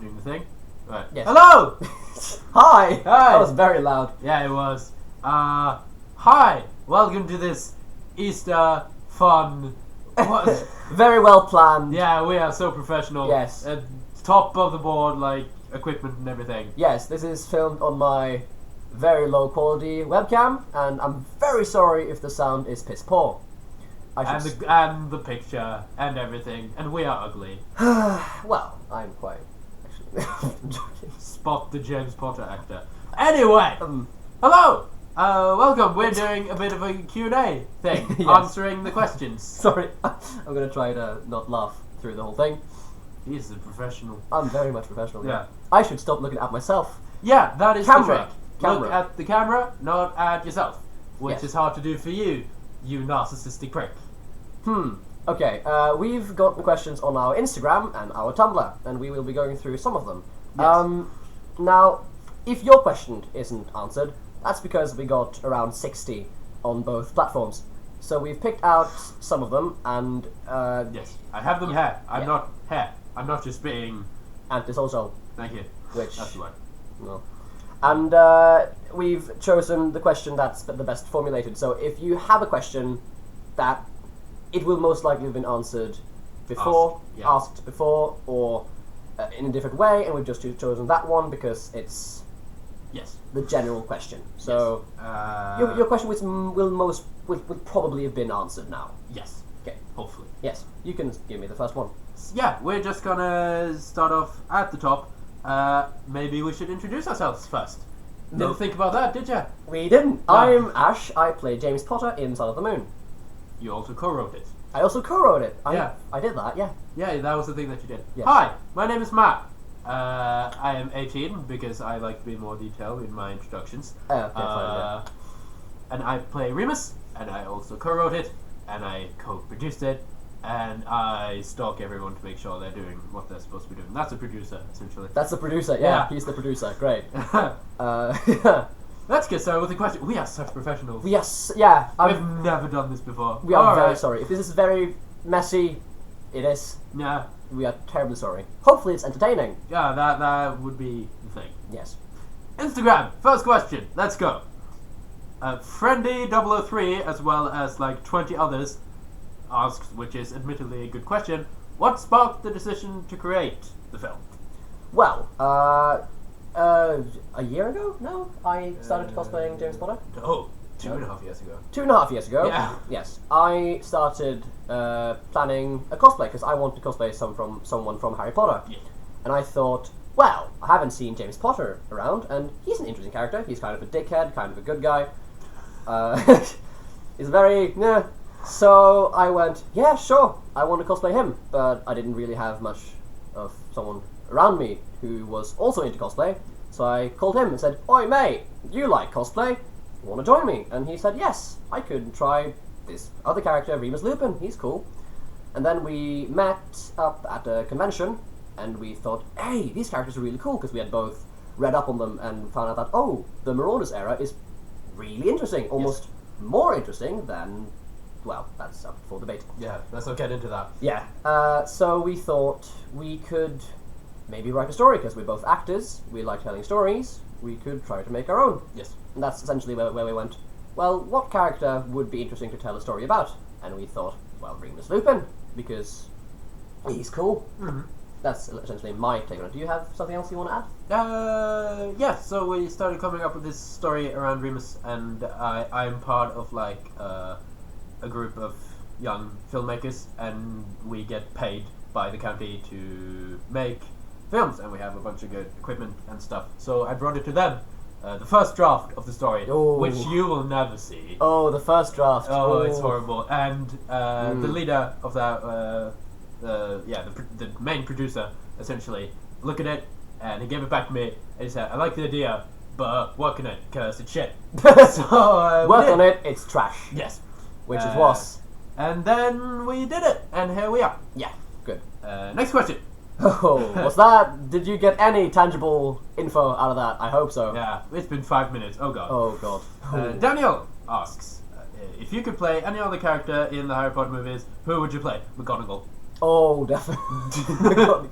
doing the thing. Right. Yes. Hello! Hi! Hi! That was very loud. Yeah, it was. Hi! Welcome to this Easter fun. What? Very well planned. Yeah, we are so professional. Yes. Top of the board, like, equipment and everything. Yes, this is filmed on my very low quality webcam, and I'm very sorry if the sound is piss poor. And the picture and everything, and we are ugly. Well, I'm quite actually joking. Spot the James Potter actor. Anyway, hello. Welcome. We're doing a bit of a Q&A thing, Yes. answering the questions. Sorry, I'm gonna try to not laugh through the whole thing. He's a professional. I'm very much professional. Yeah. I should stop looking at myself. Yeah, that is Camera. the trick. Camera. Look at the camera, not at yourself, which Yes. is hard to do for you, you narcissistic prick. Okay, we've gotten questions on our Instagram and our Tumblr, and we will be going through some of them. Yes. Now, if your question isn't answered, that's because we got around 60 on both platforms. So we've picked out some of them, and Yes, I have them here. I'm Yeah. not here. I'm not just being. antisocial, Thank you. which That's the word. no. And we've chosen the question that's the best formulated. So if you have a question that it will most likely have been answered before, asked before, or in a different way, and we've just chosen that one because it's Yes. the general question. So Yes. your question will probably have been answered now. Yes. Okay. Hopefully. Yes, you can give me the first one. Yeah, we're just gonna start off at the top. Maybe we should introduce ourselves first. No. Didn't think about that, did ya? We didn't. No. I'm Ash. I play James Potter in Son of the Moon. You also co-wrote it. I also co-wrote it. Yeah. I did that. Yeah. Yeah, that was the thing that you did. Yes. Hi, my name is Matt. I am 18 because I like to be more detailed in my introductions. Okay, fine, yeah. And I play Remus, and I also co-wrote it, and I co-produced it, and I stalk everyone to make sure they're doing what they're supposed to be doing. That's a producer, essentially. That's the producer. Yeah, Yeah. he's the producer. Great. Let's get started with the question. We are such professionals. Yes. Yeah. We've never done this before. We are very Alright. sorry. If this is very messy, it is. Yeah, We are terribly sorry. Hopefully, it's entertaining. yeah, that would be the thing. Yes. Instagram, first question. Let's go. Friendy003, as well as like 20 others, asks, which is admittedly a good question, what sparked the decision to create the film? Well, a year ago? No, I started cosplaying James Potter. Oh, 2.5 years ago. 2.5 years ago. Yeah. Yes, I started planning a cosplay because I wanted to cosplay someone from Harry Potter, Yeah. and I thought, well, I haven't seen James Potter around, and he's an interesting character. He's kind of a dickhead, kind of a good guy. He's very yeah. So I went, yeah, sure, I want to cosplay him, but I didn't really have much of someone around me who was also into cosplay. So I called him and said, "Oi, mate, you like cosplay? You want to join me?" And he said, "Yes, I could try this other character, Remus Lupin. He's cool." And then we met up at a convention, and we thought, "Hey, these characters are really cool," because we had both read up on them and found out that, oh, the Marauders era is really interesting, almost more interesting than, well, that's up for debate. Yeah, let's not get into that. Yeah, so we thought we could maybe write a story, because we're both actors, we like telling stories, we could try to make our own. Yes. And that's essentially where we went, well, what character would be interesting to tell a story about? And we thought, well, Remus Lupin, because he's cool. Mm-hmm. That's essentially my take on it. Do you have something else you want to add? Yeah, so we started coming up with this story around Remus, and I'm part of like a group of young filmmakers, and we get paid by the county to make films, and we have a bunch of good equipment and stuff. So I brought it to them, the first draft of the story, Oh. which you will never see. Oh, the first draft. Oh, it's horrible. And the leader of that, the main producer, essentially, looked at it, and he gave it back to me, and he said, "I like the idea, but work on it, because it's shit." So, Work on it, it's trash. Yes. Which it was. And then we did it, and here we are. Yeah, good. Next question. Oh, was that... Did you get any tangible info out of that? I hope so. Yeah, it's been 5 minutes. Oh god. Oh, God. Daniel asks, if you could play any other character in the Harry Potter movies, who would you play? McGonagall. Oh, definitely.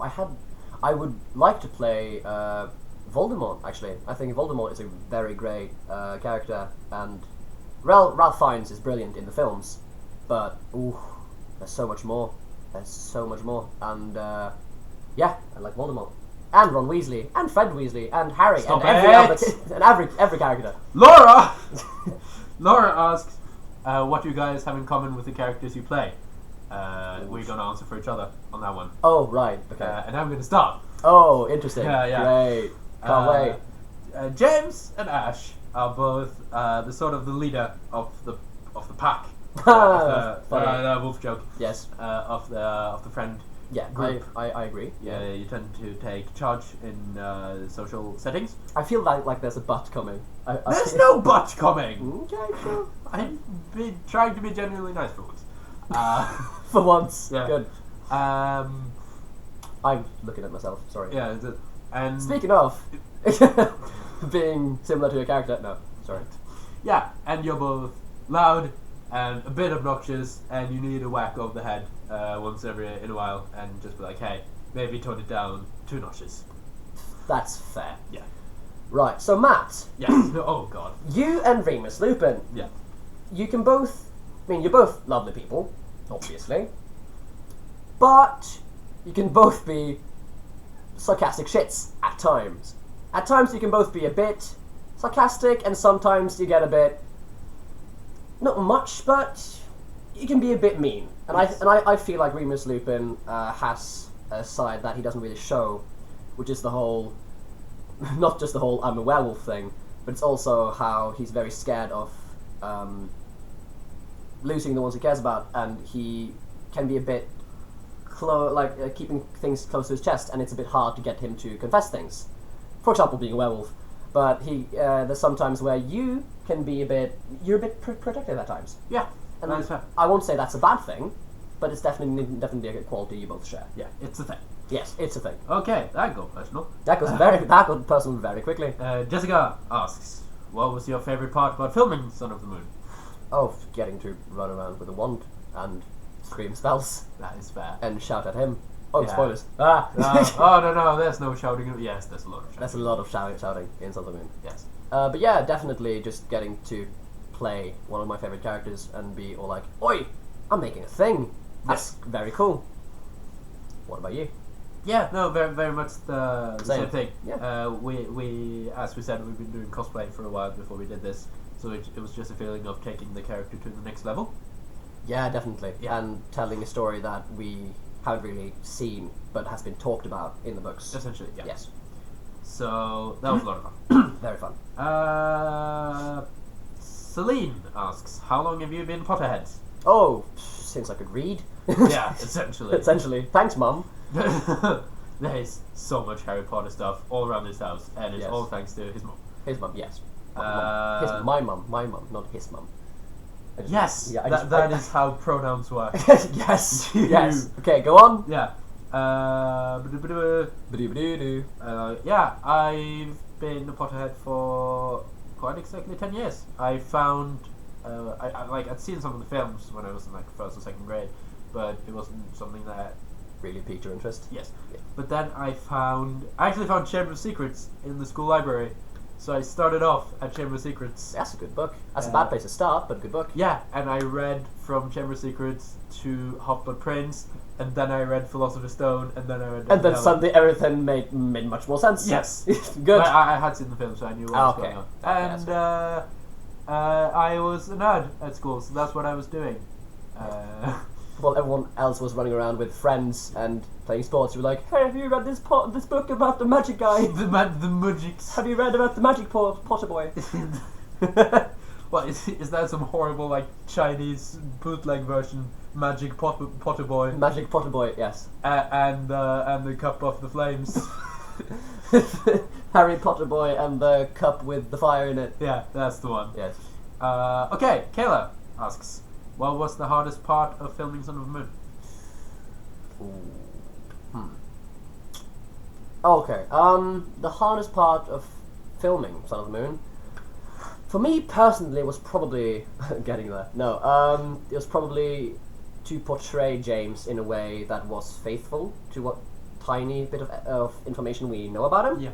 I would like to play Voldemort. Actually, I think Voldemort is a very great character, and Ralph Fiennes is brilliant in the films, but there's so much more. And yeah, I like Voldemort. And Ron Weasley, and Fred Weasley, and Harry, Stop and every character. Laura! Laura asks, what do you guys have in common with the characters you play? We're gonna answer for each other on that one. Oh, right, okay. And I'm gonna start. Oh, interesting. Yeah. Great. Can't wait. James and Ash are both the sort of the leader of the pack. The wolf joke. Yes. Of the friend. Yeah, group. I agree. Yeah, you tend to take charge in social settings. I feel like there's a butt coming. There's no butt coming! Okay, sure. I'm trying to be genuinely nice for once. For once. Yeah. Good. Um, I'm looking at myself, sorry. yeah, and... Speaking of being similar to a character, no, sorry. Yeah, and you're both loud and a bit obnoxious, and you need a whack over the head once in a while, and just be like, hey, maybe tone it down 2 notches. That's fair. Yeah. Right, so Matt. Yeah. Oh god. You and Remus Lupin. Yeah. You can both, you're both lovely people, obviously, but you can both be sarcastic shits at times. At times you can both be a bit sarcastic, and sometimes you get a bit, not much, but you can be a bit mean. And Yes. I feel like Remus Lupin has a side that he doesn't really show, which is the whole, not just the whole I'm a werewolf thing, but it's also how he's very scared of losing the ones he cares about, and he can be a bit keeping things close to his chest, and it's a bit hard to get him to confess things. For example, being a werewolf. But there's sometimes where you can be you're a bit protective at times. Yeah. And That's fair. I won't say that's a bad thing, but it's definitely a quality you both share. Yeah, it's a thing. Yes, it's a thing. Okay, that got personal. That got personal very quickly. Jessica asks, what was your favourite part about filming Son of the Moon? Oh, getting to run around with a wand and scream spells That is fair. and shout at him. Oh, Yeah. spoilers. Oh, no, there's no shouting. Yes, there's a lot of shouting. That's a lot of shouting in Son of the Moon. Yes. But yeah, definitely just getting to play one of my favourite characters and be all like, oi, I'm making a thing. That's very cool. What about you? Yeah, no, very, very much the same thing. Yeah. We, as we said, we've been doing cosplay for a while before we did this, so it was just a feeling of taking the character to the next level. Yeah, definitely. Yeah. And telling a story that we haven't really seen, but has been talked about in the books. Essentially, yeah. Yes. So, that was a lot of fun. Very fun. Celine asks, how long have you been Potterheads? Oh, since I could read. Yeah, essentially. Essentially. Thanks, Mum. There is so much Harry Potter stuff all around this house, and it's Yes. all thanks to his mom. His mum, yes. My mum, not his mum. Yes, Yeah, that is how pronouns work. Yes, yes. Okay, go on. Yeah. Ba-doo-ba-doo-doo. Yeah, I've been a Potterhead for quite exactly 10 years. I found, I'd seen some of the films when I was in like 1st or 2nd grade, but it wasn't something that Really piqued your interest? Yes. Yeah. But then I actually found Chamber of Secrets in the school library. So I started off at Chamber of Secrets. That's a good book. That's a bad place to start, but a good book. Yeah, and I read from Chamber of Secrets to Half-Blood Prince, and then I read Philosopher's Stone, and then I read... And then suddenly everything made much more sense. Yes. Good. I had seen the film, so I knew what was going on. Okay, And I was a nerd at school, so that's what I was doing. While everyone else was running around with friends and playing sports, you were like, hey, have you read this book about the magic guy? the magics. Have you read about the magic Potter boy? What, is that some horrible, like, Chinese bootleg version, Magic Potter Boy? Magic Potter boy, yes. And the Cup of the Flames. Harry Potter boy and the cup with the fire in it. Yeah, that's the one. Yes. Okay, Kayla asks, what was the hardest part of filming Son of the Moon? Okay, the hardest part of filming Son of the Moon, for me personally, was probably getting there. No, it was probably to portray James in a way that was faithful to what tiny bit of information we know about him, Yeah.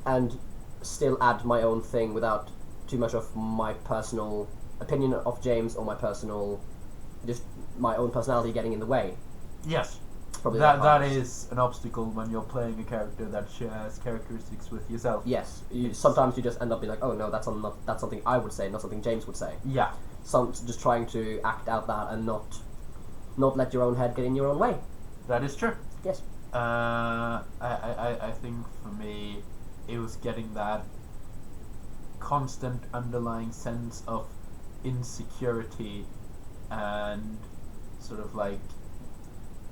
and still add my own thing without too much of my personal opinion of James or just my own personality getting in the way. Yes. Probably That is an obstacle when you're playing a character that shares characteristics with yourself. Yes. Sometimes you just end up being like, oh no, that's something I would say, not something James would say. Yeah. Just trying to act out that and not let your own head get in your own way. That is true. Yes. I think for me, it was getting that constant underlying sense of insecurity and sort of like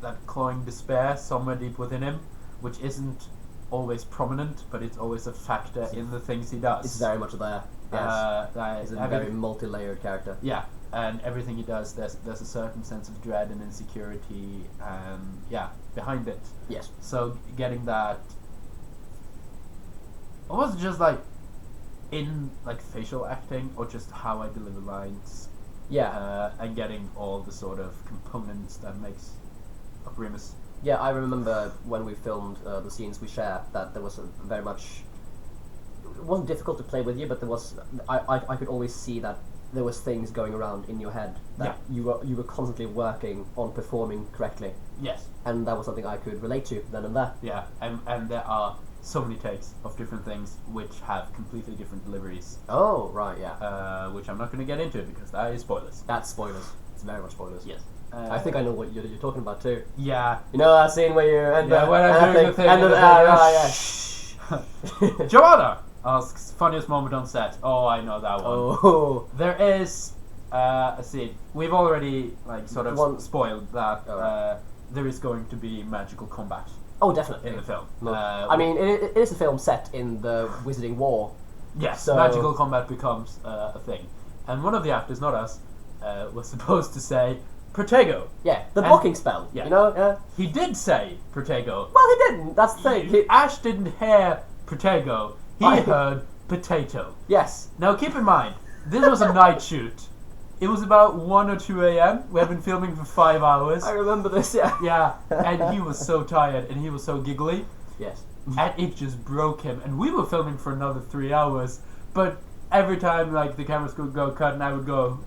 that clawing despair somewhere deep within him, which isn't always prominent, but it's always a factor in the things he does. It's very much there. Yes. He's a very multi-layered character. Yeah, and everything he does, there's a certain sense of dread and insecurity, behind it. Yes. So getting that, it wasn't just like in like facial acting or just how I deliver lines. Yeah. And getting all the sort of components that makes up Remus. Yeah, I remember when we filmed the scenes we share that there was very much. It wasn't difficult to play with you, but there was. I could always see that there was things going around in your head that you were constantly working on performing correctly. Yes. And that was something I could relate to then and there. Yeah, and there are so many takes of different things which have completely different deliveries. Oh, right, yeah. Which I'm not going to get into because that is spoilers. That's spoilers. It's very much spoilers. Yes. I think I know what you're talking about too. Yeah. You know that scene where you end when I'm doing the thing. Joanna asks, funniest moment on set. Oh, I know that one. Oh. There is a scene. We've already spoiled that there is going to be magical combat. Oh, definitely. In the film. I mean, it is a film set in the Wizarding War. Yes, so magical combat becomes a thing. And one of the actors, not us, was supposed to say Protego. Yeah, the blocking spell. Yeah. You know? Yeah. He did say Protego. Well, he didn't. That's the thing. Ash didn't hear Protego. He heard potato. Yes. Now keep in mind, this was a night shoot. It was about 1 or 2 a.m. We had been filming for 5 hours. I remember this, yeah. Yeah, and he was so tired and he was so giggly. Yes. And it just broke him. And we were filming for another 3 hours. But every time like the cameras would go cut and I would go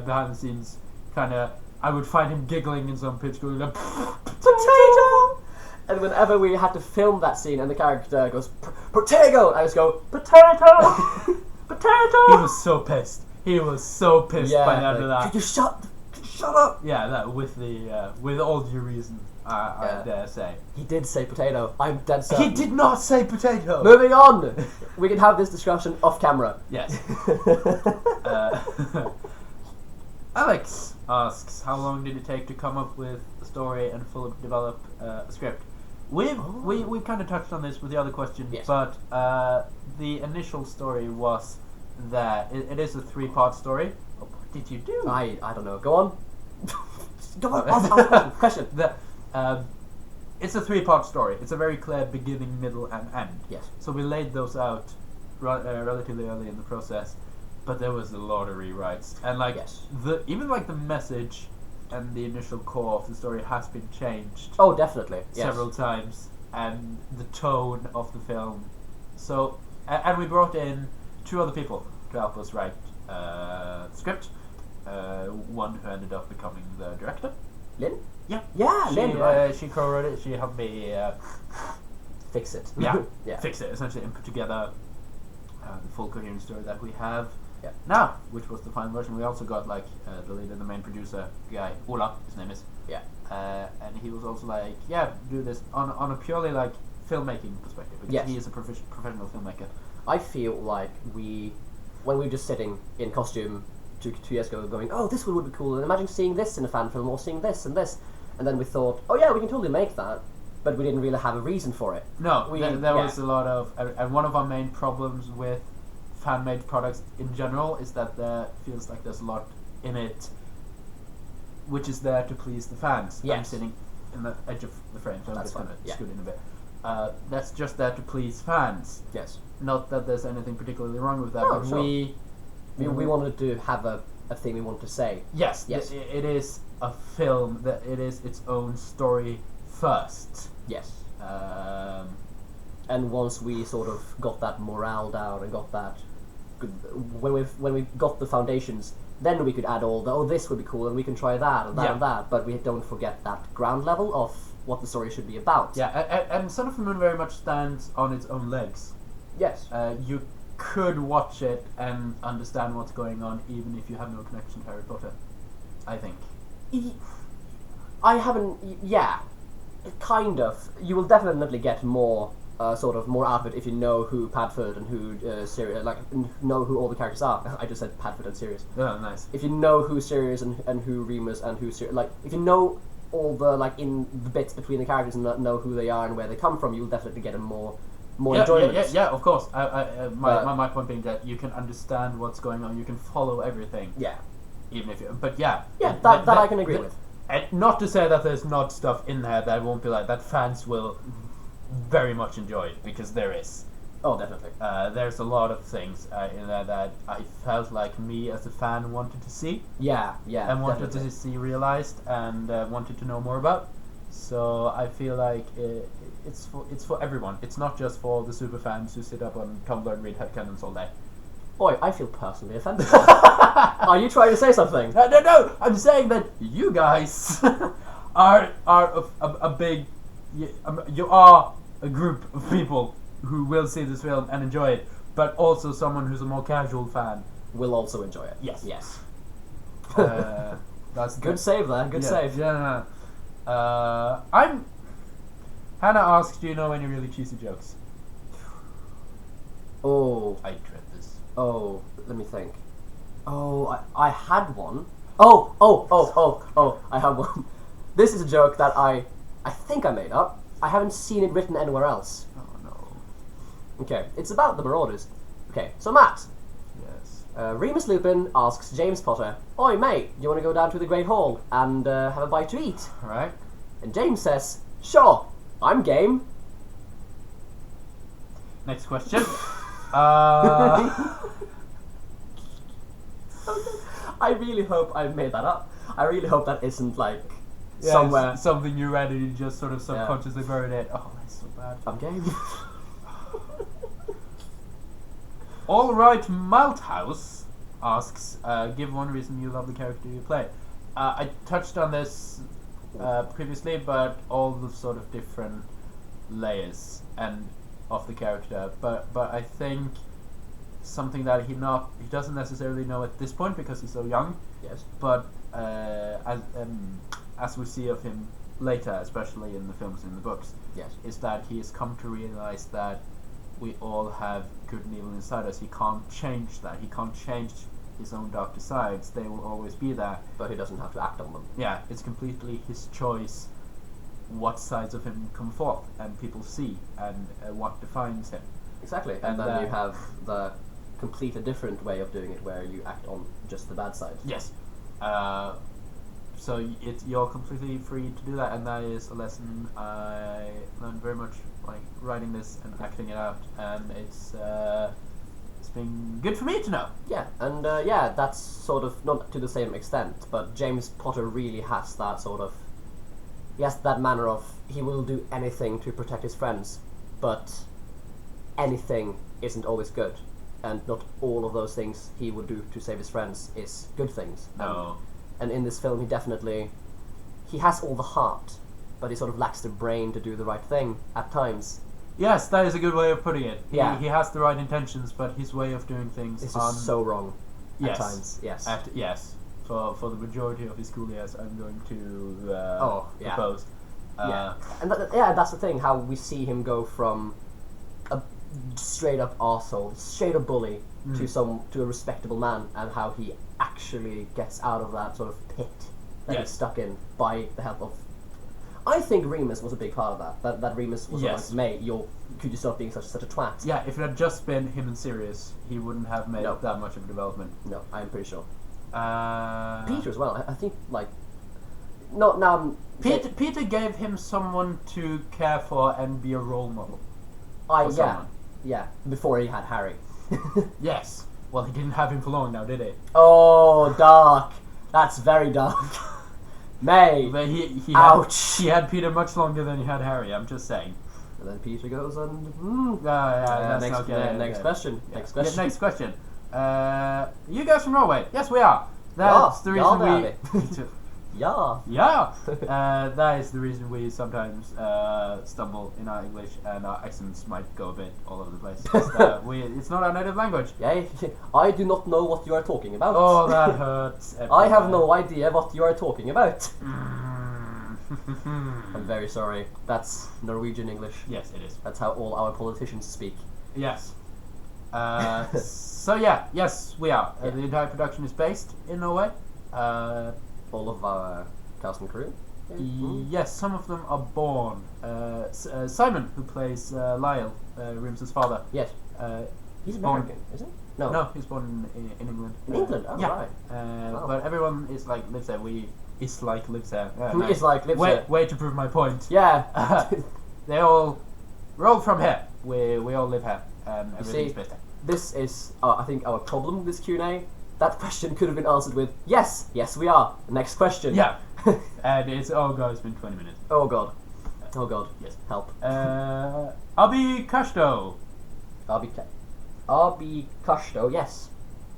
behind the scenes, I would find him giggling in some pitch, going like, potato! And whenever we had to film that scene and the character goes, Protego! I just go, potato! Potato! He was so pissed. He was so pissed by the end of that. Could you shut up? Yeah, that with all due reason, I dare say. He did say potato. I'm dead certain. He did not say potato. Moving on. We can have this discussion off camera. Yes. Alex asks, how long did it take to come up with a story and fully develop a script? We kind of touched on this with the other question, yes. But the initial story was that it is a 3-part story. Oh, what did you do? I don't know. Go on. Go on. Question. It's a 3-part story. It's a very clear beginning, middle, and end. Yes. So we laid those out relatively early in the process, but there was a lot of rewrites, and even the message and the initial core of the story has been changed. Oh, definitely. Several times, and the tone of the film. So, and we brought in 2 other people to help us write the script. One who ended up becoming the director. Lynn? Yeah. Yeah, Lynn, right. She co-wrote it. She helped me fix it. Yeah, fix it, essentially, and put together the full coherent story that we have now, which was the final version. We also got the lead and the main producer guy, Ola, his name is. Yeah. And he was also do this on a purely filmmaking perspective, because he is a professional filmmaker. I feel like when we were just sitting in costume 2 years ago going, oh, this would be cool, and imagine seeing this in a fan film or seeing this, and then we thought, oh yeah, we can totally make that, but we didn't really have a reason for it. No, there was a lot of, and one of our main problems with fan-made products in general is that there feels like there's a lot in it which is there to please the fans. Yes. I'm sitting in the edge of the frame, so I'm just going to scoot in a bit. That's just there to please fans. Yes. Not that there's anything particularly wrong with that, no, but sure. we wanted to have a thing we wanted to say. Yes. It is a film that it is its own story first. Yes. And once we sort of got that morale down and got that, when we got the foundations, then we could add all the, this would be cool, and we can try that and that and that, but we don't forget that ground level of what the story should be about. Yeah, and Son of the Moon very much stands on its own legs. Yes. You could watch it and understand what's going on even if you have no connection to Harry Potter, I think. I haven't, kind of. You will definitely get more, more out of it if you know who Padfoot and who Sirius, know who all the characters are. I just said Padfoot and Sirius. Oh, nice. If you know who Sirius and who Remus and who Sirius, if you know all the, in the bits between the characters and know who they are and where they come from, you'll definitely get a more enjoyment. Yeah, of course. My point being that you can understand what's going on, you can follow everything. Yeah. Even if you, but yeah. Yeah, that I can agree with. And not to say that there's not stuff in there that won't be that fans will very much enjoy, because there is. Oh, definitely. There's a lot of things in there that I felt like me as a fan wanted to see. Yeah, and wanted definitely. to see realized and wanted to know more about. So I feel like it's for everyone. It's not just for the super fans who sit up on Tumblr and read headcanons all day. Boy, I feel personally offended. Are you trying to say something? No. I'm saying that you guys are a big. You are a group of people who will see this film and enjoy it, but also someone who's a more casual fan will also enjoy it. Yes. That's good save there. Good save. Yeah. Hannah asks, do you know any really cheesy jokes? Oh. I dread this. Oh, let me think. Oh, I had one. Oh, I have one. This is a joke that I think I made up. I haven't seen it written anywhere else. Oh no. Okay, it's about the Marauders. Okay, so Matt. Yes. Remus Lupin asks James Potter, "Oi mate, do you want to go down to the Great Hall and have a bite to eat?" Alright. And James says, "Sure, I'm game." Next question. I really hope I made that up. I really hope that isn't somewhere. Something you read and you just sort of subconsciously buried it. Oh, that's so bad. I'm game. Alright, Malthouse asks, give one reason you love the character you play. I touched on this previously, but all the sort of different layers and of the character. But I think something that he doesn't necessarily know at this point because he's so young. Yes. But as we see of him later, especially in the films and the books, yes, is that he has come to realize that we all have good and evil inside us. He can't change that. He can't change his own darker sides. They will always be there. But he doesn't have to act on them. Yeah, it's completely his choice what sides of him come forth and people see and what defines him. Exactly. And then you have the completely different way of doing it where you act on just the bad side. Yes. So you're completely free to do that, and that is a lesson I learned very much writing this and acting it out, and it's been good for me to know. Yeah, and that's sort of not to the same extent, but James Potter really has that sort of, he has that manner of, he will do anything to protect his friends, but anything isn't always good, and not all of those things he would do to save his friends is good things. No. And in this film, he has all the heart, but he sort of lacks the brain to do the right thing at times. Yes, that is a good way of putting it. Yeah. He has the right intentions, but his way of doing things is just so wrong at times. Yes. Yes. For the majority of his school years, I'm going to propose. And that's the thing, how we see him go from a straight up arsehole, straight up bully, to a respectable man, and how he actually gets out of that sort of pit that he's stuck in by the help of. I think Remus was a big part of that. That Remus was like, mate, could you stop being such a twat? Yeah, if it had just been him and Sirius, he wouldn't have made that much of a development. No, I'm pretty sure. Peter as well. I think Peter gave him someone to care for and be a role model. Yeah. Before he had Harry. Yes. Well, he didn't have him for long now, did he? Oh, dark. That's very dark. May. But he Ouch. He had Peter much longer than he had Harry. I'm just saying. And then Peter goes and that's next, not good. next question. Yeah. Next question. Yeah, next question. You guys from Norway? Yes, we are. That's the reason we. Yeah. Yeah. That is the reason we sometimes stumble in our English, and our accents might go a bit all over the place. It's not our native language. Yeah. I do not know what you are talking about. Oh, that hurts. I have no idea what you are talking about. Mm. I'm very sorry. That's Norwegian English. Yes, it is. That's how all our politicians speak. Yes. So yeah, yes, we are. Yeah. The entire production is based in Norway. All of our cast and crew. Yes, some of them are born. Simon, who plays Lyle, Remus's father. Yes. He's American, isn't he? No. No, he's born in England. In England? Oh, yeah. right. Wow. But everyone is like lives there. Lives there. It's like lives there. Way to prove my point. Yeah. We're all from here. We all live here, and everything's based there. This is, I think, our problem with this Q&A. That question could have been answered with yes, we are. Next question. Yeah. And it's it's been 20 minutes. Oh god. Yes. Help. Abi Kashto. RB Kashto, yes.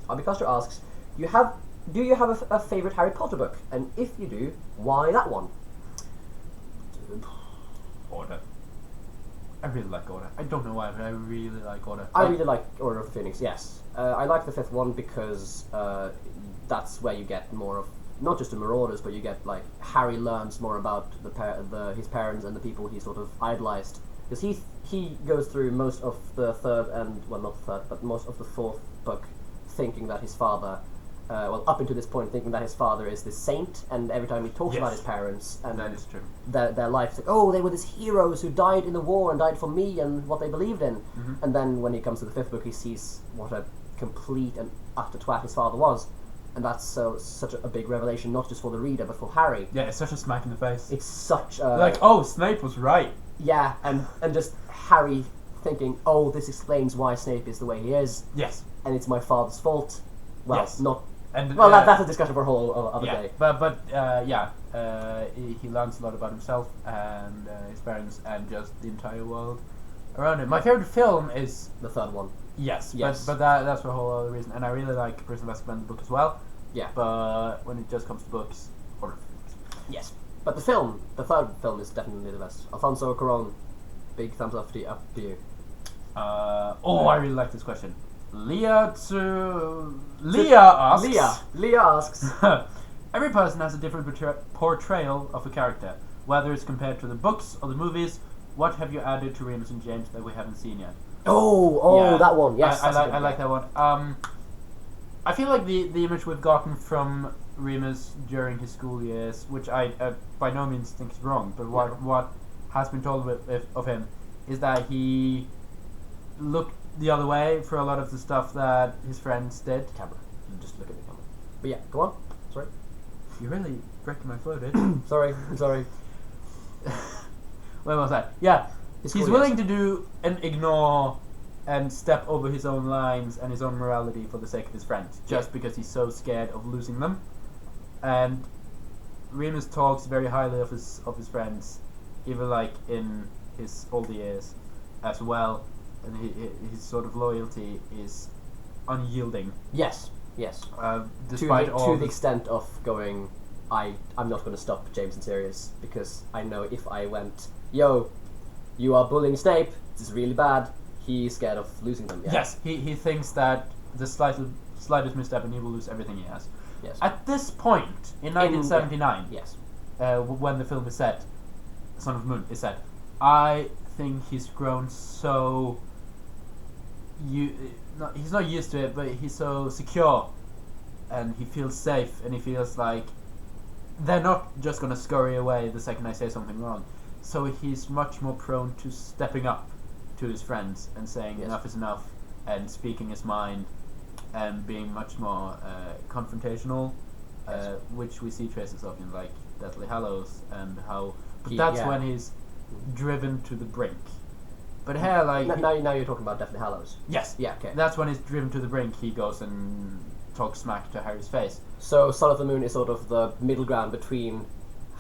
RB Kashto asks, do you have a favourite Harry Potter book? And if you do, why that one? Order. I really like Order. I don't know why, but I really like Order. I really like Order of the Phoenix, yes. I like the fifth one because that's where you get more of, not just the Marauders, but you get, like, Harry learns more about his parents and the people he sort of idolized. Because he goes through most of the third and, well, not the third, but most of the fourth book thinking that his father, up until this point, thinking that his father is this saint, and every time he talks about his parents and that is true. Their life, like, oh, they were these heroes who died in the war and died for me and what they believed in. Mm-hmm. And then when he comes to the fifth book, he sees what a complete and utter twat his father was. And that's such a big revelation, not just for the reader, but for Harry. Yeah, it's such a smack in the face. It's such a... Like, oh, Snape was right. Yeah, and just Harry thinking, oh, this explains why Snape is the way he is. Yes. And it's my father's fault. Well, yes. not... And, well, that's a discussion for a whole other day. But he learns a lot about himself and his parents and just the entire world around him. My favorite film is... the third one. Yes. But that's for a whole other reason. And I really like Prison of Azkaban, the book as well. Yeah. But when it just comes to books, Order of Phoenix. Yes. But the third film is definitely the best. Alfonso Cuarón, big thumbs up to you. I really like this question. Leah asks. Every person has a different portrayal of a character, whether it's compared to the books or the movies. What have you added to Remus and James that we haven't seen yet? Yeah. That one. Yes, I like that one. I feel like the image we've gotten from Remus during his school years, which I by no means think is wrong, but what has been told of him is that he looked the other way for a lot of the stuff that his friends did. Camera. Just look at the camera. But yeah, go on. Sorry. You're really breaking my flow, dude. Sorry. Where was I? Yeah. He's willing to do and ignore and step over his own lines and his own morality for the sake of his friends, just because he's so scared of losing them. And Remus talks very highly of his friends, even like in his older years as well. And his sort of loyalty is unyielding. Yes. Despite to the extent of going, I'm not going to stop James and Sirius because I know if I went, yo, you are bullying Snape, this is really bad, he's scared of losing them. Yeah. Yes, he thinks that the slightest misstep and he will lose everything he has. Yes. At this point, in 1979, yes, when the film is set, Son of the Moon is set, I think he's grown so... he's not used to it, but he's so secure, and he feels safe, and he feels like they're not just going to scurry away the second I say something wrong. So he's much more prone to stepping up to his friends and saying enough is enough, and speaking his mind, and being much more confrontational, which we see traces of in like Deathly Hallows and how. But that's when he's driven to the brink. But here, like now you're talking about Deathly Hallows. Yes. Yeah. Okay. That's when he's driven to the brink. He goes and talks smack to Harry's face. So Son of the Moon is sort of the middle ground between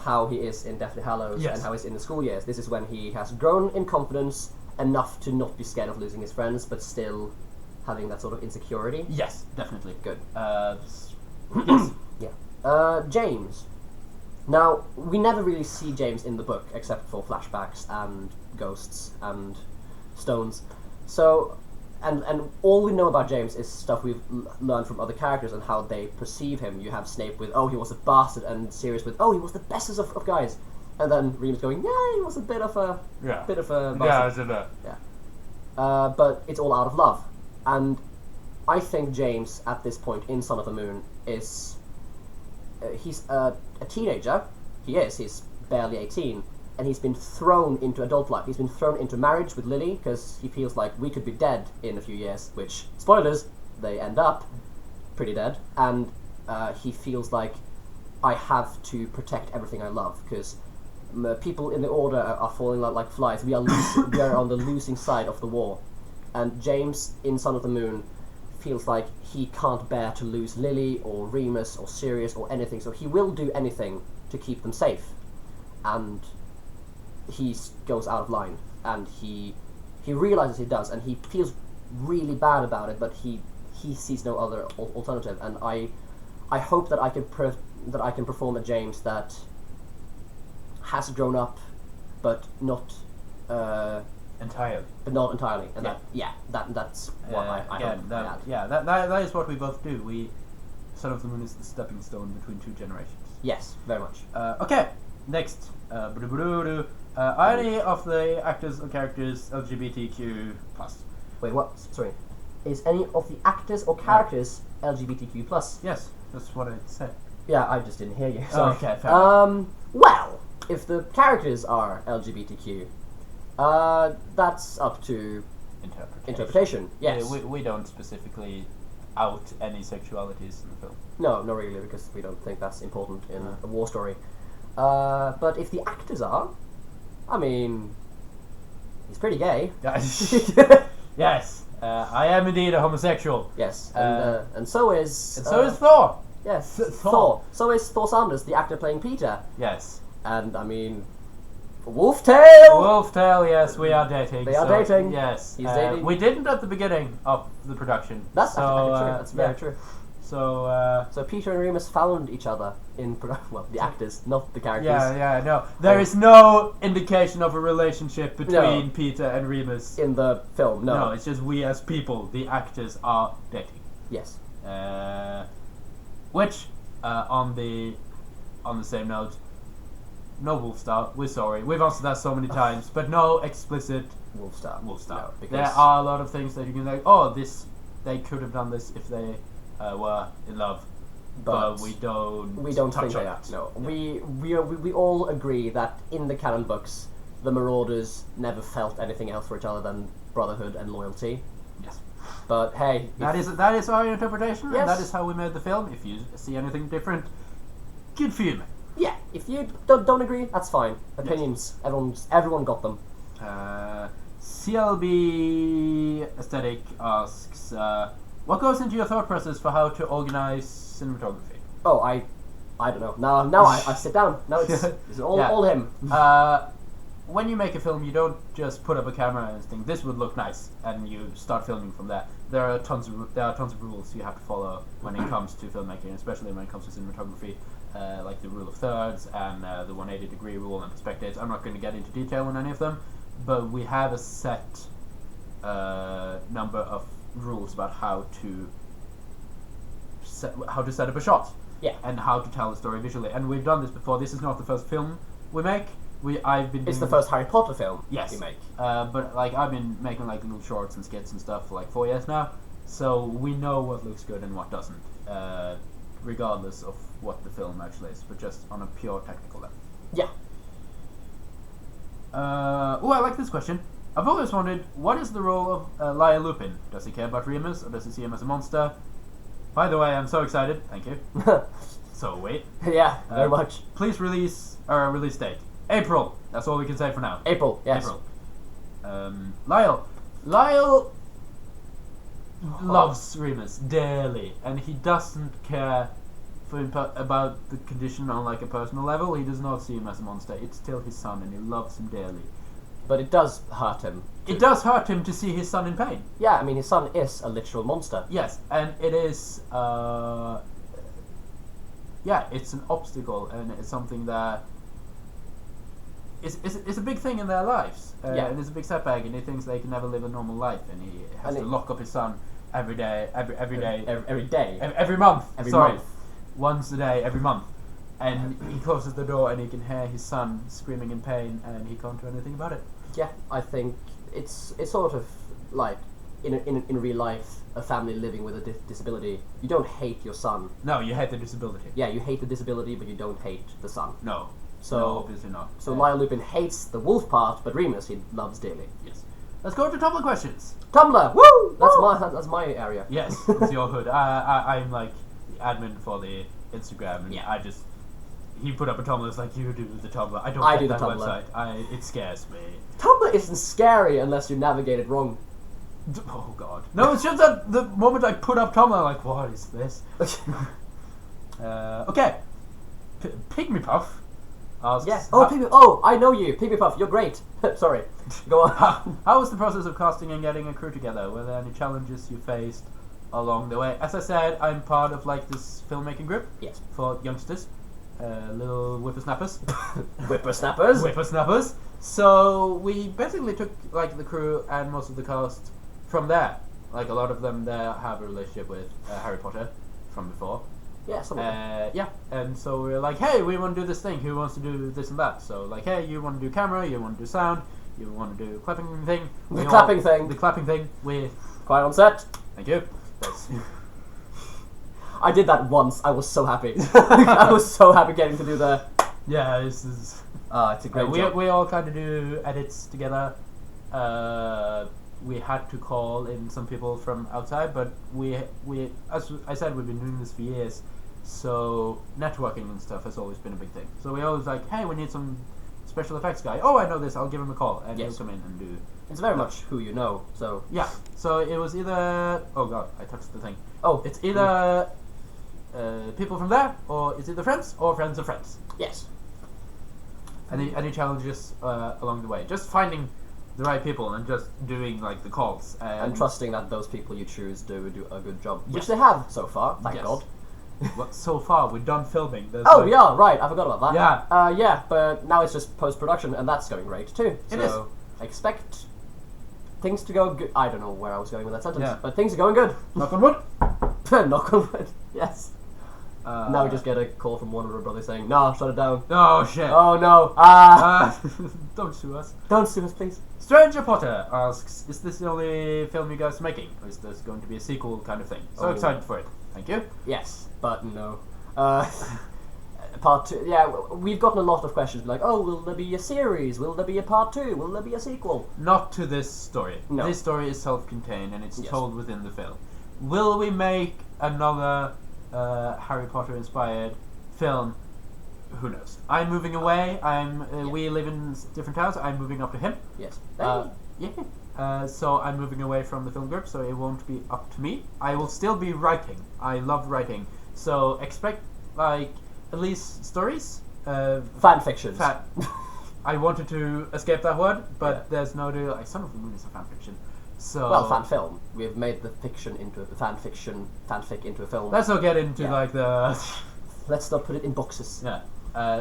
how he is in Deathly Hallows Yes. and how he's in the school years. This is when he has grown in confidence enough to not be scared of losing his friends, but still having that sort of insecurity. Yes, definitely. Good. Yes. Yeah. James. Now, we never really see James in the book, except for flashbacks and ghosts and stones. So, and all we know about James is stuff we've learned from other characters and how they perceive him. You have Snape with, oh, he was a bastard, and Sirius with, oh, he was the bestest of guys. And then Remus going, yeah, he was a bit of a bastard. Yeah, it's a bit. Yeah. But it's all out of love. And I think James, at this point in Son of the Moon, is... he's a teenager. He's barely 18. And he's been thrown into adult life. He's been thrown into marriage with Lily, because he feels like we could be dead in a few years, which, spoilers, they end up pretty dead. And he feels like, I have to protect everything I love, because people in the Order are falling like flies. We are on the losing side of the war. And James, in Son of the Moon, feels like he can't bear to lose Lily, or Remus, or Sirius, or anything, so he will do anything to keep them safe. And he goes out of line, and he realizes he does, and he feels really bad about it, but he sees no other alternative. And I hope that I can perform a James that has grown up, but not entirely. But not entirely, and Yeah. that's what I again, hope. that is what we both do. Son of the Moon is the stepping stone between two generations. Yes, very much. Okay, next. Are any of the actors or characters LGBTQ plus? Wait, what? Sorry. Is any of the actors or characters LGBTQ plus? Yes, that's what I said. Yeah, I just didn't hear you. Sorry. Okay, fair enough. Well, if the characters are LGBTQ, that's up to interpretation. Yes. We don't specifically out any sexualities in the film. No, not really, because we don't think that's important in a war story. But if the actors are, I mean, he's pretty gay. Yes, I am indeed a homosexual. Yes, and so is... And so is Thor. Yes, Thor. So is Thor Sanders, the actor playing Peter. Yes. And, I mean... Wolftail! Wolftail, yes, we are dating. They are dating. Yes. He's dating. We didn't at the beginning of the production. That's actually true. That's very true. So Peter and Remus found each other in well, the actors, not the characters. No. There is no indication of a relationship between Peter and Remus in the film. No, it's just we as people, the actors, are dating. Yes. Which, on the same note, no Wolfstar. We're sorry. We've answered that so many times, but no explicit Wolfstar. No, because there are a lot of things that you can say. Oh, they could have done this if they were in love, but we don't. We don't touch think they on are. it. No, we all agree that in the canon books, the Marauders never felt anything else for each other than brotherhood and loyalty. Yes. But hey, that is our interpretation, yes. And that is how we made the film. If you see anything different, good for you, man. Yeah, if you don't agree, that's fine. Opinions, yes. Everyone got them. CLB Aesthetic asks, what goes into your thought process for how to organize cinematography? Oh, I don't know. Now I sit down. Now it's all him. When you make a film, you don't just put up a camera and think this would look nice, and you start filming from there. There are tons of rules you have to follow when it comes to filmmaking, especially when it comes to cinematography. Like the rule of thirds and the 180-degree rule and perspectives. I'm not going to get into detail on any of them, but we have a set number of rules about how to set up a shot, and how to tell the story visually. And we've done this before. This is not the first film we make. It's the first Harry Potter film. Yes, we make. But like I've been making like little shorts and skits and stuff for like 4 years now, so we know what looks good and what doesn't. Regardless of what the film actually is, but just on a pure technical level. Yeah. I like this question. I've always wondered, what is the role of Lyle Lupin? Does he care about Remus, or does he see him as a monster? By the way, I'm so excited. Thank you. So wait. Yeah, very much. Please release date. April. That's all we can say for now. April. Yes. April. Lyle loves Remus dearly, and he doesn't care about the condition on like a personal level, he does not see him as a monster. It's still his son, and he loves him dearly. But it does hurt him. It does hurt him to see his son in pain. Yeah, I mean, his son is a literal monster. Yes, and it is. Yeah, it's an obstacle, and it's something that is a big thing in their lives. And it's a big setback, and he thinks they can never live a normal life, and he has to lock up his son every day, every month. Once a day, every month. And he closes the door, and he can hear his son screaming in pain, and he can't do anything about it. Yeah, I think it's sort of like in real life, a family living with a disability. You don't hate your son. No, you hate the disability. Yeah, you hate the disability, but you don't hate the son. No. So no, obviously not. So Lyle Lupin hates the wolf part, but Remus he loves dearly. Yes. Let's go to Tumblr questions. Tumblr, woo! That's my area. Yes, it's your hood. I'm like the admin for the Instagram, and he put up a Tumblr. It's like, you do the Tumblr. I don't get that website. It scares me. Tumblr isn't scary unless you navigate it wrong. Oh god. No, it's just that the moment I put up Tumblr, I'm like, what is this? Okay. Pygmy Puff asks... Yes. Oh, I know you. Pygmy Puff, you're great. Sorry. Go on. How was the process of casting and getting a crew together? Were there any challenges you faced along the way? As I said, I'm part of like this filmmaking group. Yes. For youngsters. Little whippersnappers. Whippersnappers? Whippersnappers. So we basically took like the crew and most of the cast from there. Like a lot of them there have a relationship with Harry Potter from before. Yeah, yeah, and so we were like, hey, we want to do this thing. Who wants to do this and that? So like, hey, you want to do camera, you want to do sound, you want to do clapping thing. The clapping thing. We quiet on set. Thank you. I did that once. I was so happy. I was so happy getting to do the. Yeah, this is. It's a great job. We all kind of do edits together. We had to call in some people from outside, but we as I said, we've been doing this for years, so networking and stuff has always been a big thing. So we always like, hey, we need some special effects guy. Oh, I know this. I'll give him a call, and he'll come in and do. It's very much who you know. So yeah. So it was either. Oh god, I touched the thing. Oh, it's either people from there, or it's either friends or friends of friends. Yes. Any challenges along the way? Just finding the right people and just doing like the calls and trusting that those people you choose do a good job, which they have so far. Thank God. Well, so far we're done filming. Yeah, right. I forgot about that. Yeah. Yeah, but now it's just post-production, and that's going great too. It is. I expect things to go good. I don't know where I was going with that sentence, but things are going good. Knock on wood. Knock on wood. Yes. Now we just get a call from Warner Brothers saying, "No, shut it down." Oh shit. Oh no. Don't sue us. Don't sue us, please. Stranger Potter asks, is this the only film you guys are making? Or is this going to be a sequel kind of thing? So excited for it. Thank you. Yes, but no. Part 2, yeah, we've gotten a lot of questions like, oh, will there be a series? Will there be a part 2? Will there be a sequel? Not to this story. No. This story is self-contained and it's told within the film. Will we make another Harry Potter inspired film? Who knows? I'm moving away. We live in different towns. I'm moving up to him. Yes. So I'm moving away from the film group, so it won't be up to me. I will still be writing. I love writing. So expect like at least stories. Fan fictions. I wanted to escape that word, but there's no deal. Like Son of the Moon is a fan fiction. So well, fan film. We have made the fiction into fanfic into a film. Let's not get into like the. Let's not put it in boxes. Yeah.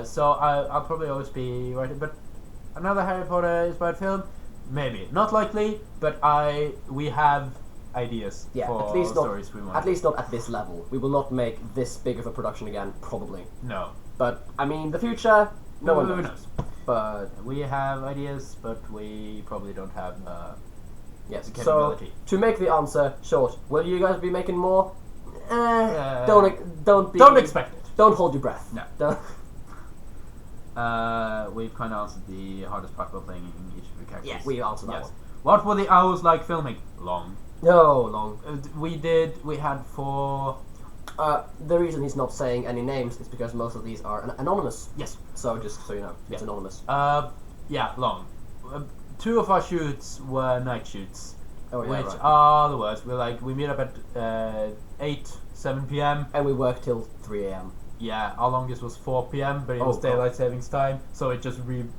So I'll probably always be writing, but another Harry Potter inspired film, maybe not likely, but we have ideas for at least stories we want. At least not at this level. We will not make this big of a production again, probably. No. But I mean, the future, no one knows. But we have ideas, but we probably don't have the capability. So to make the answer short, will you guys be making more? Don't expect it. Don't hold your breath. No. We've kind of answered the hardest part of playing each of the characters. Yes, we answered that one. What were the hours like filming? Long. No, long. We had 4... the reason he's not saying any names is because most of these are anonymous. Yes. So just so you know, it's anonymous. Yeah, long. 2 of our shoots were night shoots. Oh, yeah, which are the worst. We meet up at 8 7 p.m. And we worked till 3 a.m. Yeah, our longest was 4 p.m., but it was daylight savings time, so it just went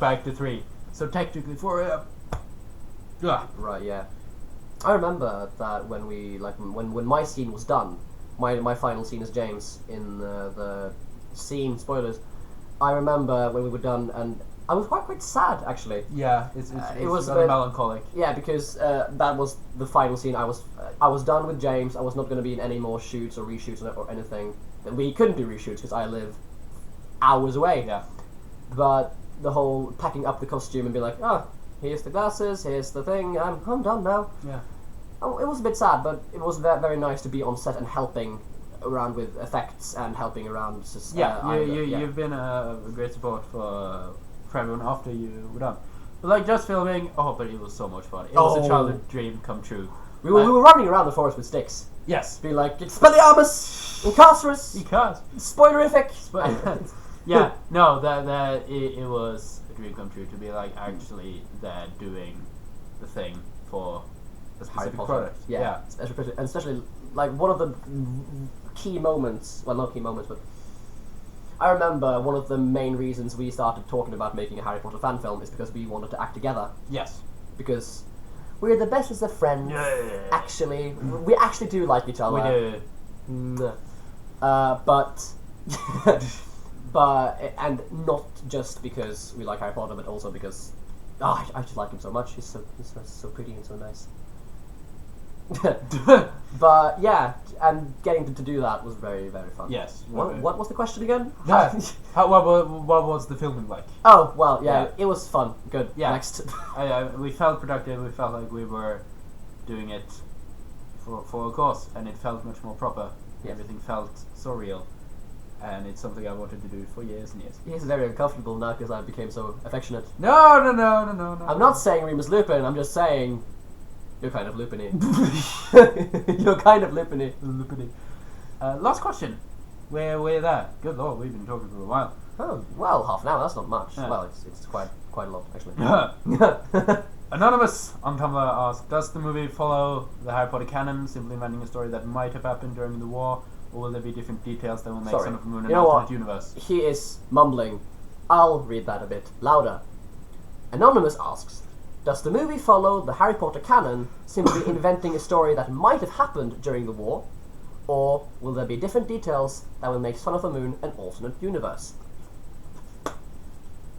back to 3. So technically 4 a.m. Right, yeah. I remember that when when my scene was done, my final scene as James in the scene, spoilers, I remember when we were done, and I was quite sad, actually. Yeah, it was rather melancholic. Yeah, because that was the final scene. I was done with James. I was not going to be in any more shoots or reshoots or anything. We couldn't do reshoots because I live hours away. Yeah. But the whole packing up the costume and be like, here's the glasses, here's the thing, I'm done now. Yeah. It was a bit sad, but it was very nice to be on set and helping around with effects and helping around. You've been a great support for everyone after you were done. But like just filming, but it was so much fun. It was a childhood dream come true. We were running around the forest with sticks. Yes. Be like, Expelliarmus! Incarcerus! Spoilerific! Yeah, no, it was a dream come true to be like actually there doing the thing for a specific product. Yeah. Especially like one of the key moments, well not key moments, but I remember one of the main reasons we started talking about making a Harry Potter fan film is because we wanted to act together. Yes. Because we're the bestest of friends. Yeah. Actually, we actually do like each other. We do. But and not just because we like Harry Potter, but also because I just like him so much. He's so pretty and so nice. But yeah, and getting to do that was very fun. Yes. What was the question again? What was the filming like? Oh well, yeah, it was fun. Good. Yeah. Next. We felt productive. We felt like we were doing it for a cause, and it felt much more proper. Yes. Everything felt so real, and it's something I wanted to do for years and years. He's very uncomfortable now because I became so affectionate. No. I'm not saying Remus Lupin. I'm just saying. You're kind of Lupin-y. You're kind of Lupin-y. Last question. We're there. Good lord, we've been talking for a while. Oh, well, half an hour, that's not much. Yeah. Well, it's quite a lot, actually. Anonymous on Tumblr asks, does the movie follow the Harry Potter canon, simply inventing a story that might have happened during the war, or will there be different details that will make Son of the Moon an alternate universe? He is mumbling. I'll read that a bit louder. Anonymous asks, does the movie follow the Harry Potter canon, simply inventing a story that might have happened during the war, or will there be different details that will make Son of the Moon an alternate universe?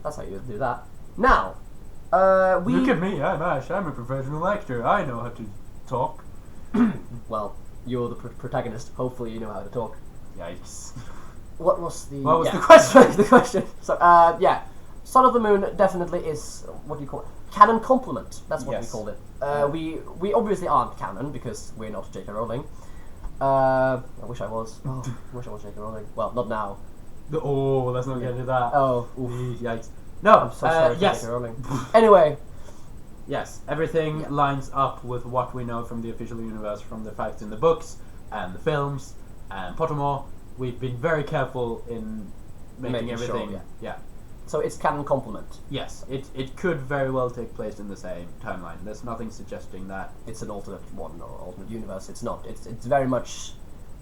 That's how you do that. Now, Look at me, I'm Ash, I'm a professional actor, I know how to talk. Well, you're the protagonist, hopefully you know how to talk. Yikes. What was the question? The question. So, yeah, Son of the Moon definitely is, what do you call it? Canon complement, that's what we called it. We obviously aren't canon, because we're not J.K. Rowling. I wish I was. I wish I was J.K. Rowling. Well, not now. Let's not get into that. Oh, oof. Yikes. No, I'm so sorry for yes. J.K. Rowling. Anyway. Yes, everything lines up with what we know from the official universe, from the facts in the books, and the films, and Pottermore. We've been very careful in making everything... Sure, yeah. So it's canon complement. Yes, it could very well take place in the same timeline. There's nothing suggesting that. It's an alternate one or alternate universe. It's not. It's very much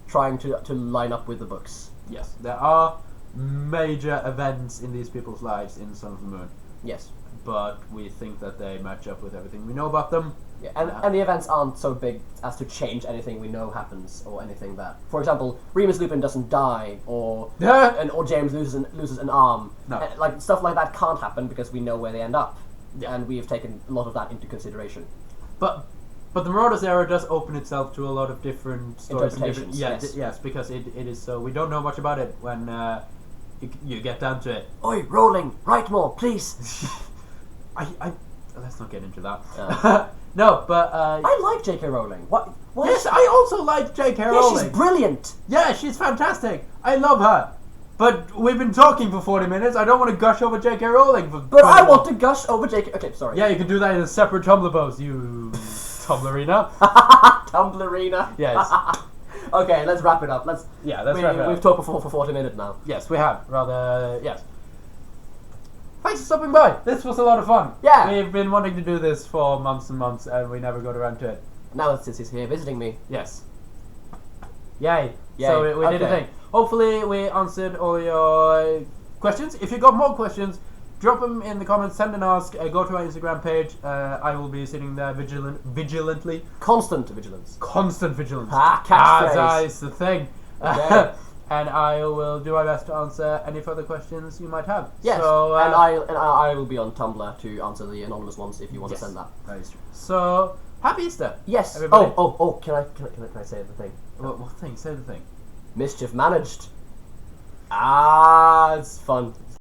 trying to line up with the books. Yes, there are major events in these people's lives in Son of the Moon. Yes. But we think that they match up with everything we know about them. Yeah, and the events aren't so big as to change anything we know happens, or anything that... For example, Remus Lupin doesn't die, or James loses an arm. No. Like, stuff like that can't happen because we know where they end up. Yeah. And we have taken a lot of that into consideration. But the Marauders era does open itself to a lot of different stories. Interpretations, yes, because it is so... We don't know much about it when you get down to it. Oi, Rowling, write more, please! Let's not get into that. No, but I like J.K. Rowling. What? Yes, I also like J.K. Rowling. Yeah, she's brilliant. Yeah, she's fantastic. I love her. But we've been talking for 40 minutes. I don't want to gush over J.K. Rowling. But I want to gush over J.K. Okay, sorry. Yeah, you can do that in a separate Tumblr post, you Tumblrina. Tumblrina. Yes. Okay, let's wrap it up. Let's wrap it up. We've talked for 40 minutes now. Yes, we have. Yes. Thanks for stopping by. This was a lot of fun. Yeah. We've been wanting to do this for months and months, and we never got around to it. Now since he's here visiting me. Yes. Yay. Yay. So we did a Okay. thing. Hopefully we answered all your questions. If you got more questions, drop them in the comments, send an ask, go to our Instagram page. I will be sitting there vigilantly. Constant vigilance. Constant vigilance. Catchphrase. That's the thing. Okay. And I will do my best to answer any further questions you might have. Yes, So, and I will be on Tumblr to answer the anonymous ones if you want yes, to send that. that is true. So, happy Easter. Yes. Everybody. Oh! Can I say the thing? What thing? Say the thing. Mischief managed. Ah, it's fun.